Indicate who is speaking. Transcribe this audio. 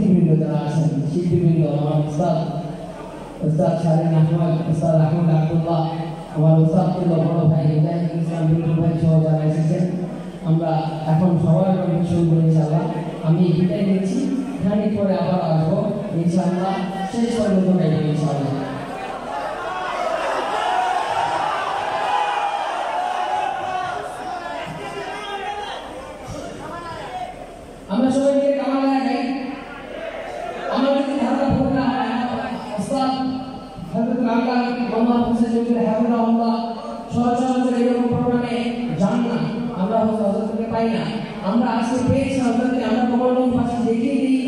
Speaker 1: অতিথিবৃন্দ যারা আছেন, শিল্পীবৃন্দ, আমার উস্তাদ শাহরিন আহমদ, উস্তাদ আহমদ আব্দুল্লাহ, আমার উস্তাদ বড় ভাই মুজাহিদুল ইসলাম বিল্টু ভাই সহ যারা এসেছেন, আমরা এখন সবার মধ্যে শুরু করি ইনশাআল্লাহ। আমি বিদায় নিচ্ছি, খানিক পরে আবার আসবো ইনশাআল্লাহ, শেষ পর্যন্ত গাইব ইনশাআল্লাহ। আমরা সবাই মিলে কামাল গাই, আমরা যদি ধারণা ভুল না হয়, উস্তাদ হযরত আল্লাহ মোহাম্মদ হোসেন চৌধুরী হাফিজাহুল্লাহ সচরাচর এরকম প্রোগ্রামে যান না, আমরা হযরতকে পাই না, আমরা আজকে পেয়েছি হযরতকে, আমরা কবরবন্দ পাশে দেখিয়ে দিই